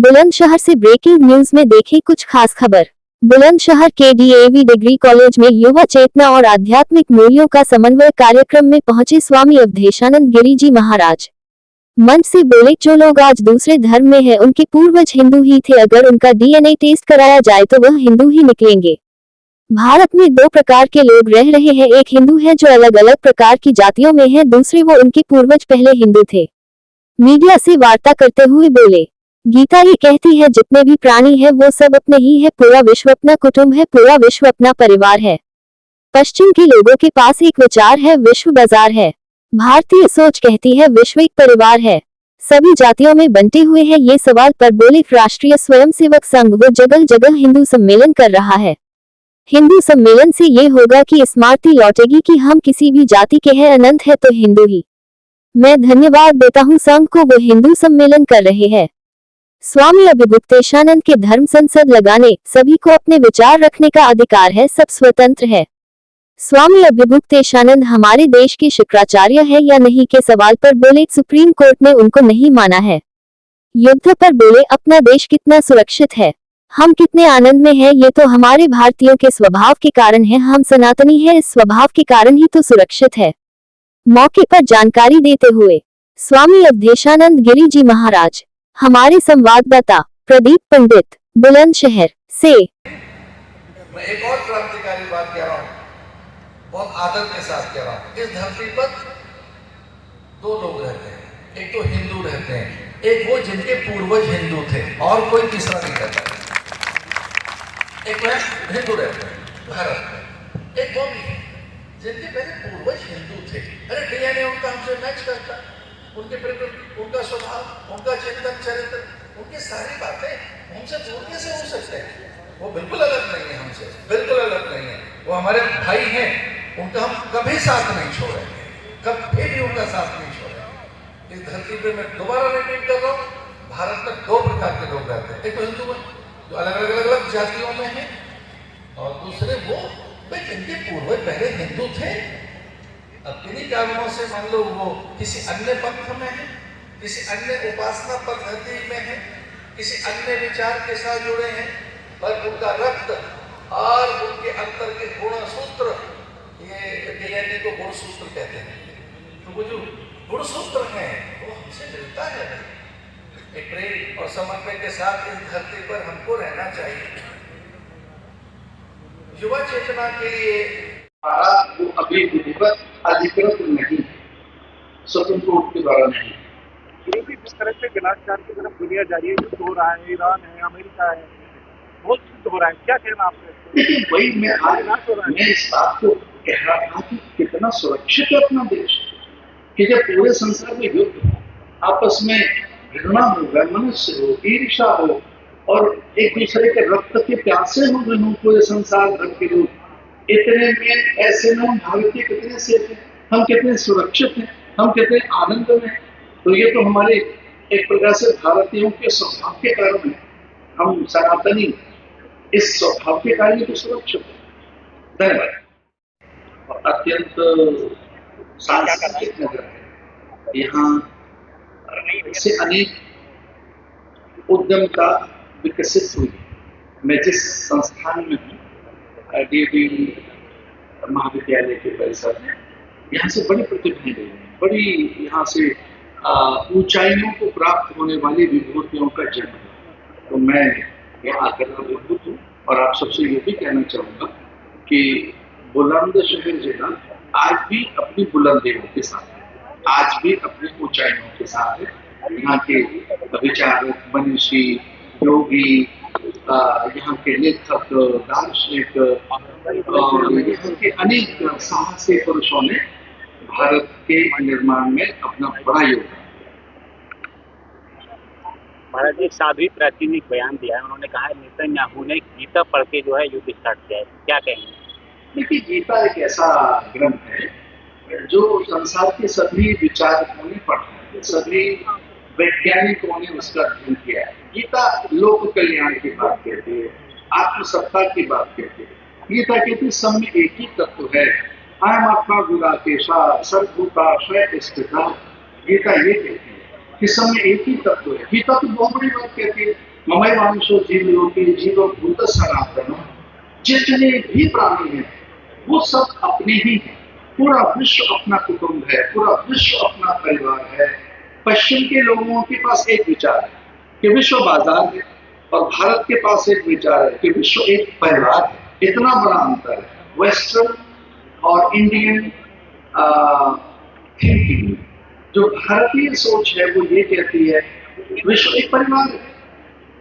बुलंदशहर से breaking news में देखें कुछ खास खबर। बुलंदशहर के डीएवी डिग्री कॉलेज में युवा चेतना और आध्यात्मिक मूल्यों का समन्वय कार्यक्रम में पहुंचे स्वामी अवधेशानंद गिरी जी महाराज। मंच से बोले, जो लोग आज दूसरे धर्म में हैं उनके पूर्वज हिंदू ही थे, अगर उनका डीएनए टेस्ट कराया जाए तो वह हिंदू ही निकलेंगे। भारत में दो प्रकार के लोग रह रहे हैं, एक हिंदू है जो अलग अलग प्रकार की जातियों में है, दूसरे वो उनके पूर्वज पहले हिंदू थे। मीडिया से वार्ता करते हुए बोले, गीता ये कहती है जितने भी प्राणी है वो सब अपने ही है, पूरा विश्व अपना कुटुंब है, पूरा विश्व अपना परिवार है। पश्चिम के लोगों के पास एक विचार है, विश्व बाजार है। भारतीय सोच कहती है विश्व एक परिवार है, सभी जातियों में बंटे हुए हैं। ये सवाल पर बोले, राष्ट्रीय स्वयंसेवक संघ वो जगह जगह हिंदू सम्मेलन कर रहा है। हिंदू सम्मेलन से ये होगा कि स्मृति लौटेगी कि हम किसी भी जाति के हैं, अनंत है तो हिंदू ही। मैं धन्यवाद देता हूँ संघ को, वो हिंदू सम्मेलन कर रहे हैं। स्वामी अभिभुक्तेशानंद के धर्म संसद लगाने, सभी को अपने विचार रखने का अधिकार है, सब स्वतंत्र है। स्वामी अभिभुक्तेशानंद हमारे देश के शुक्राचार्य है या नहीं के सवाल पर बोले, सुप्रीम कोर्ट ने उनको नहीं माना है। युद्ध पर बोले, अपना देश कितना सुरक्षित है, हम कितने आनंद में हैं, ये तो हमारे भारतीयों के स्वभाव के कारण है। हम सनातनी है, इस स्वभाव के कारण ही तो सुरक्षित है। मौके पर जानकारी देते हुए स्वामी अवधेशानंद गिरी जी महाराज, हमारे संवाददाता प्रदीप पंडित, बुलंदशहर से। मैं एक और क्रांतिकारी बात कह रहा हूँ, बहुत आदर के साथ कह रहा हूँ। इस धरती पर दो लोग रहते हैं, एक तो हिंदू रहते हैं, एक वो जिनके पूर्वज हिंदू थे और कोई तीसरा नहीं रहता। एक वह हिंदू रहते हैं भारत में, एक वो भी है जिनके पहले पूर्वज हिंदू थे। अरे डीएनए उनका हमसे मैच करता, उनके प्रकृति, उनका स्वभाव, उनका चिंतन चरित्र, उनकी सारी बातें हमसे दूर कैसे हो सकते हैं। वो बिल्कुल अलग नहीं है हमसे, बिल्कुल अलग नहीं है। वो हमारे भाई हैं, उनका हम कभी साथ नहीं छोड़ेंगे, कभी भी उनका साथ नहीं छोड़ेंगे। इस धरती पे मैं दोबारा रिपीट कर रहा हूँ, भारत में दो प्रकार के लोग रहते हैं, एक तो हिंदू है जो अलग अलग अलग अलग जातियों में है, और दूसरे वो जिनके पूर्वज पहले हिंदू थे। अब किन्हीं कारणों से मान लो वो किसी अन्य पंथ में है, किसी अन्य उपासना पद्धति में है, किसी अन्य विचार के साथ जुड़े हैं, पर उनका रक्त और उनके अंतर के गुण सूत्र, ये डीएनए को गुण सूत्र कहते हैं। तो वो जो गुण सूत्र हैं वो हमसे मिलता है। एक प्रेम और समन्वय के साथ इस धरती पर हमको रहना चाहिए। युवा चेतना के लिए वो अभी विधिवत अधिकृत नहीं, स्वतंत्र रूप के द्वारा नहीं। ये भी जिस तरह से विनाशकार की तरफ दुनिया जा रही है, जो हो रहा है, ईरान है, अमेरिका है, बहुत सिद्ध हो रहा है। क्या कहना आपने? लेकिन वही मैं इस बात को कह रहा था कि कितना सुरक्षित है अपना देश, कि जब पूरे संसार में युद्ध हो, आपस में घृणा हो, वैमनस्य हो, ईर्ष्या हो और एक दूसरे के रक्त के प्यासे हो गए हों पूरे संसार भर के लोग, इतने में ऐसे में हम भारतीय कितने सेफ हैं, हम कितने सुरक्षित हैं, हम कितने आनंद में हैं। तो ये तो हमारे एक प्रकार से भारतीयों के स्वभाव के कारण है, हम सनातनी इस स्वभाव के कारण तो सुरक्षित है। धन्यवाद। और अत्यंत सांस्कृतिक नगर है, यहाँ से अनेक उद्यमता विकसित हुई। मैं जिस संस्थान में हूँ, डीएवी महाविद्यालय के परिसर में, यहाँ से बड़ी प्रतिभाएं रही हैं, बड़ी यहाँ से ऊंचाइयों को प्राप्त होने वाली विभूतियों का जन्म है। तो मैं यहाँ आकर अभिभूत हूँ और आप सबसे ये भी कहना चाहूँगा कि बुलंदशहर जिला आज भी अपनी बुलंदियों के साथ है, आज भी अपनी ऊंचाइयों के साथ है। यहाँ के विचारक, मनीषी, योगी, यहाँ के लेखक, दार्शनिक और यहाँ के अनेक साहसी पुरुषों ने भारत के निर्माण में अपना बड़ा योगदान। भारत ने एक साध्वी प्राचीन एक बयान दिया है, उन्होंने कहा है नेतन्याहू ने गीता पढ़ के जो है युद्ध स्टार्ट किया है। क्या कहेंगे? देखिए, गीता एक ऐसा ग्रंथ है जो संसार के सभी विचारकों ने पढ़ा है, सभी वैज्ञानिकों ने उसका अध्ययन किया है। गीता लोक कल्याण की बात कहती है, आत्मसत्ता की बात कहती है। गीता कहती है सब में एक ही तत्व है, अयम आत्मा गुणाकेशा सर्वभूताशय स्थिता। गीता ये कहती है कि सब में एक ही तत्व है। गीता तो बहुत बड़ी बात कहती है ममैवांशो जीवलोके जीवभूत सनातन, जितने भी प्राणी हैं वो सब अपने ही हैं। पूरा विश्व अपना कुटुंब है, पूरा विश्व अपना परिवार है। पश्चिम के लोगों के पास एक विचार है कि विश्व बाजार है, और भारत के पास एक विचार है कि विश्व एक परिवार है। इतना बड़ा अंतर है वेस्टर्न और इंडियन थिंकिंग में। जो भारतीय सोच है वो ये कहती है विश्व एक परिवार है,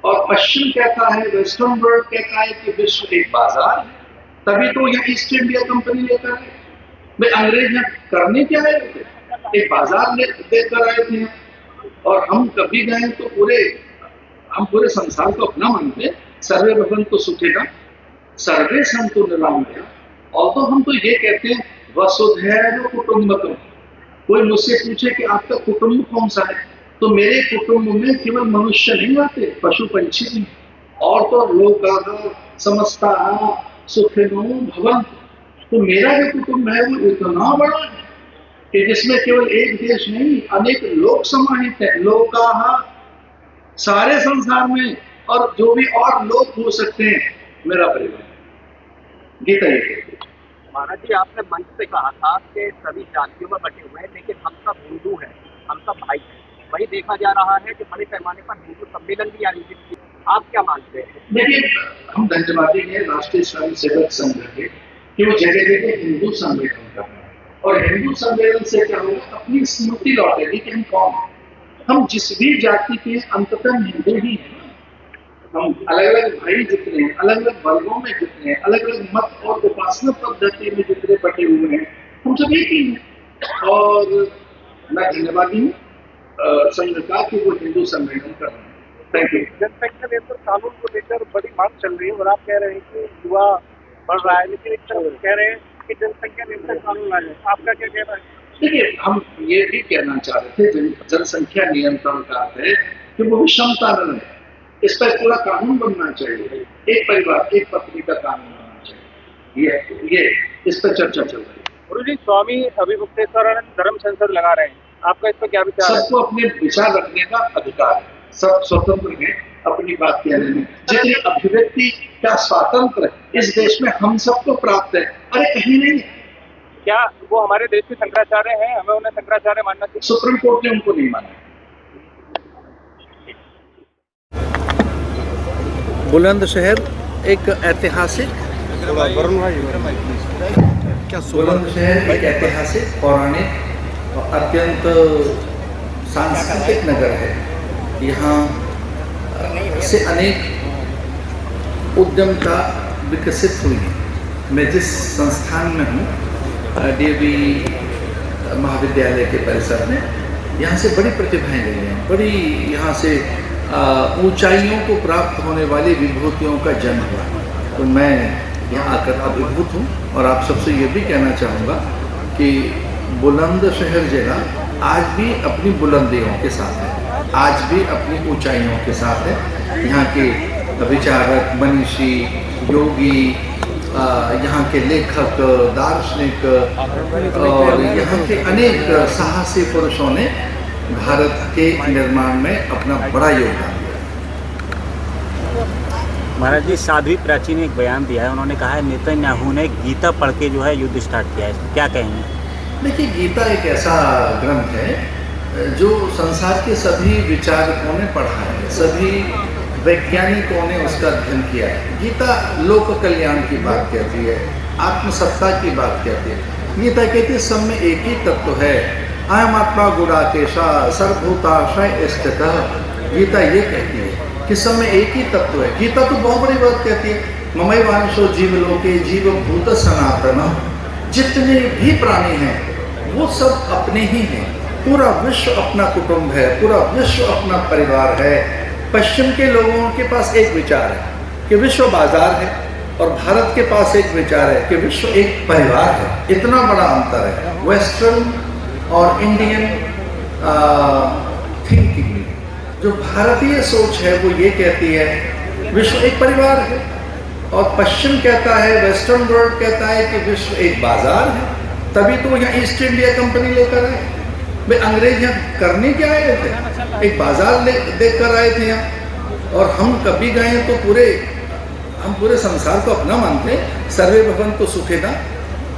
और पश्चिम कहता है, वेस्टर्न वर्ल्ड कहता है कि विश्व एक बाजार है। तभी तो यहाँ ईस्ट इंडिया कंपनी लेकर आए भाई। अंग्रेज यहाँ करने क्या आए थे? एक बाजार लेकर आए थे। और हम कभी गए तो हम पूरे संसार को अपना मानते। सर्वे भवन्तु सुखिनः, सर्वे सन्तु निरामया। और तो हम तो ये कहते हैं वसुधैव कुटुम्बकम्। कोई मुझसे पूछे कि आपका कुटुंब कौन सा है, तो मेरे कुटुंब में केवल मनुष्य नहीं आते, पशु पंछी भी, और तो लोकाः समस्ताः सुखिनो भवन्तु। तो मेरा जो कुटुंब है वो इतना बड़ा है कि जिसमें केवल एक देश नहीं, अनेक लोग समाहित है। लोकाः सारे संसार में, और जो भी और लोग हो सकते हैं, मेरा परिवार। गीता ये कहती है। महाराज जी, आपने मंच से कहा था कि सभी जातियों में बटे हुए हैं, लेकिन हम सब हिंदू हैं, हम सब भाई हैं। वही देखा जा रहा है कि बड़े पैमाने पर हिंदू सम्मेलन भी आयोजित किए। आप क्या मानते हैं? देखिए, हम धन्यवादी हैं राष्ट्रीय स्वयं सेवक संघ के कि वो जगह जगह हिंदू सम्मेलन कर रहे हैं। और हिंदू सम्मेलन से क्या होगा, अपनी स्मृति लौटेगी कि हम कौन हैं। हम जिस भी जाति के अंततः हिंदू ही हैं। हम अलग अलग भाई जितने हैं, अलग अलग वर्गों में जितने हैं, अलग अलग मत और उपासना पद्धति में जितने बटे हुए हैं, हम सब एक ही हैं। और मैं धन्यवादी हूँ संघ का कि वो हिंदू सम्मेलन कर रहे हैं। Thank you. जनसंख्या नियंत्रण कानून को लेकर बड़ी मांग चल रही है, और आप कह रहे हैं कि युवा बढ़ रहा है, लेकिन एक तरफ कह रहे हैं कि जनसंख्या नियंत्रण कानून लाए। आपका क्या कहना है? देखिए, हम ये भी कहना चाह रहे थे जनसंख्या नियंत्रण का अर्थ है कि वो विषमता न रहे। इस पर पूरा कानून बनना चाहिए। एक परिवार एक पत्नी का कानून बनना चाहिए। ये इस पर चर्चा चल रही है। गुरुजी, स्वामी अभिमुक्तेश्वरानंद धर्म संसद लगा रहे हैं, आपका इस पर क्या विचार है? सबको अपने विचार रखने का अधिकार है, सब स्वतंत्र हैं अपनी बात कहने में। जितनी अभिव्यक्ति का स्वातंत्र इस देश में हम सबको प्राप्त है, अरे कहीं नहीं। क्या वो हमारे देश के शंकराचार्य हैं, हमें उन्हें शंकराचार्य मानना चाहिए? सुप्रीम कोर्ट ने उनको नहीं माना। बुलंदशहर एक ऐतिहासिक बुलंदशहर एक ऐतिहासिक, पौराणिक और अत्यंत सांस्कृतिक नगर है। यहाँ से अनेक उद्यमता विकसित हुई है। मैं जिस संस्थान में हूँ, DAV महाविद्यालय के परिसर में, यहाँ से बड़ी प्रतिभाएं गई हैं। बड़ी यहाँ से ऊंचाइयों को प्राप्त होने वाली विभूतियों का जन्म हुआ। तो मैं यहाँ आकर अभिभूत हूँ, और आप सबसे ये भी कहना चाहूँगा कि बुलंदशहर जिला आज भी अपनी बुलंदियों के साथ है, आज भी अपनी ऊंचाइयों के साथ है। यहाँ के विचारक, मनीषी, योगी, यहाँ के लेखक, दार्शनिक और यहाँ के अनेक साहसी पुरुषों ने भारत के निर्माण में अपना बड़ा योगदान दिया। महाराज जी, साध्वी प्राची ने एक बयान दिया है, उन्होंने कहा है नेतन्याहू ने गीता पढ़ के जो है युद्ध स्टार्ट किया है, क्या कहेंगे? देखिए, गीता एक ऐसा ग्रंथ है जो संसार के सभी विचारकों ने पढ़ा है, सभी वैज्ञानिकों ने उसका अध्ययन किया है। गीता लोक कल्याण की बात कहती है, आत्मसत्ता की बात कहती है। गीता कहती है सब में एक ही तत्व है, अयम आत्मा गुणाकेशा सर्वभूताशय स्थितः। गीता ये कहती है कि सब में एक ही तत्व है। गीता तो बहुत बड़ी बात कहती है, ममैवांशो जीवलोके जीवभूत सनातन। जितने भी प्राणी हैं वो सब अपने ही हैं। पूरा विश्व अपना कुटुंब है, पूरा विश्व अपना परिवार है। पश्चिम के लोगों के पास एक विचार है कि विश्व बाजार है, और भारत के पास एक विचार है कि विश्व एक परिवार है। इतना बड़ा अंतर है वेस्टर्न और इंडियन थिंकिंग में। जो भारतीय सोच है वो ये कहती है विश्व एक परिवार है, और पश्चिम कहता है, वेस्टर्न वर्ल्ड कहता है कि विश्व एक बाजार है। तभी तो यहाँ ईस्ट इंडिया कंपनी लेकर आए भाई। अंग्रेज यहाँ करने क्या आए थे? एक बाजार देख कर आए थे यहाँ। और हम कभी गए तो हम पूरे संसार को अपना मानते हैं। सर्वे भवन्तु सुखिनः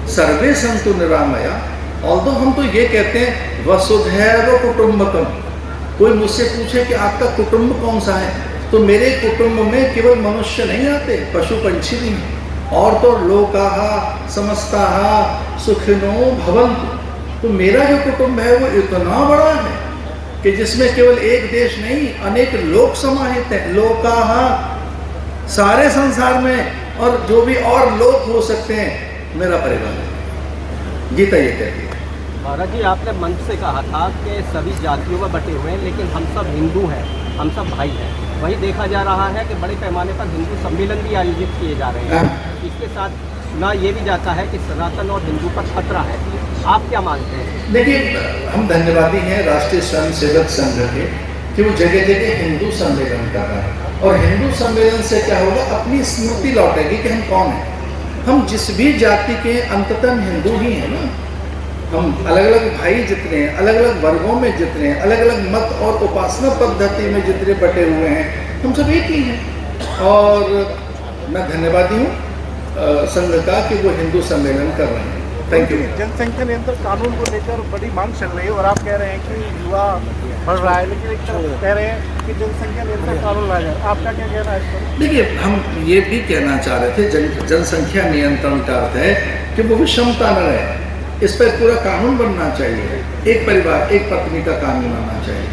सर्वे सन्तु निरामया। ऑल्दो हम तो ये कहते हैं वसुधैव कुटुम्बकम। कोई मुझसे पूछे कि आपका कुटुंब कौन सा है, तो मेरे कुटुंब में केवल मनुष्य नहीं आते, पशु पंछी भी हैं, और तो लोकाः समस्ताः सुखिनो भवन्तु। तो मेरा जो कुटुंब है वो इतना बड़ा है कि जिसमें केवल एक देश नहीं अनेक लोक समाहित हैं। लोकाः सारे संसार में, और जो भी और लोक हो सकते हैं मेरा परिवार है। गीता ये कहती है। महाराज जी, आपने मंच से कहा था कि सभी जातियों में बटे हुए हैं लेकिन हम सब हिंदू हैं, हम सब भाई हैं। वही देखा जा रहा है कि बड़े पैमाने पर हिंदू सम्मेलन भी आयोजित किए जा रहे हैं। इसके साथ सुना ये भी जाता है कि सनातन और हिंदू पर खतरा है। आप क्या मानते हैं? देखिए, हम धन्यवादी हैं राष्ट्रीय स्वयं सेवक संघ के कि वो जगह जगह हिंदू सम्मेलन कर रहा है। और हिंदू सम्मेलन से क्या होगा, अपनी स्मृति लौटेगी कि हम कौन हैं। हम जिस भी जाति के अंततः हिंदू ही हैं ना। हम अलग अलग भाई जितने हैं, अलग अलग वर्गों में जितने हैं, अलग अलग मत और उपासना पद्धति में जितने बटे हुए हैं, हम सब एक ही हैं। और मैं धन्यवादी हूँ संघ का कि वो हिंदू सम्मेलन कर रहे हैं। Thank you. जनसंख्या नियंत्रण कानून को लेकर बड़ी मांग चल रही है और आप कह रहे हैं कि युवा बढ़ रहा है, लेकिन एक तरफ कह रहे हैं कि जनसंख्या नियंत्रण कानून लाया जाए। आपका क्या कहना है इस पर? देखिए, हम ये भी कहना चाह रहे थे जनसंख्या नियंत्रण का अर्थ है कि वो विषमता न रहे। इस पर पूरा कानून बनना चाहिए। एक परिवार एक पत्नी का कानून बनना चाहिए।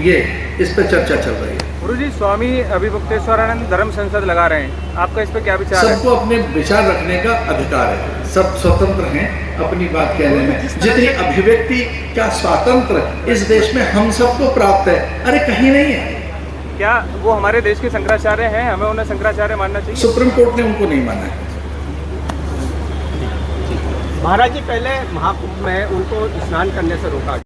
ये इस पर चर्चा चल रही है। गुरुजी, स्वामी अभिमुक्तेश्वरानंद धर्म संसद लगा रहे हैं, आपका इस पर क्या विचार है? सबको अपने विचार रखने का अधिकार है, सब स्वतंत्र हैं अपनी बात कहने में। जितनी अभिव्यक्ति का स्वातंत्र इस देश में हम सबको प्राप्त है, अरे कहीं नहीं है। क्या वो हमारे देश के शंकराचार्य हैं, हमें उन्हें शंकराचार्य मानना चाहिए? सुप्रीम कोर्ट ने उनको नहीं माना है। महाराज जी, पहले महाकुंभ में उनको स्नान करने से रोका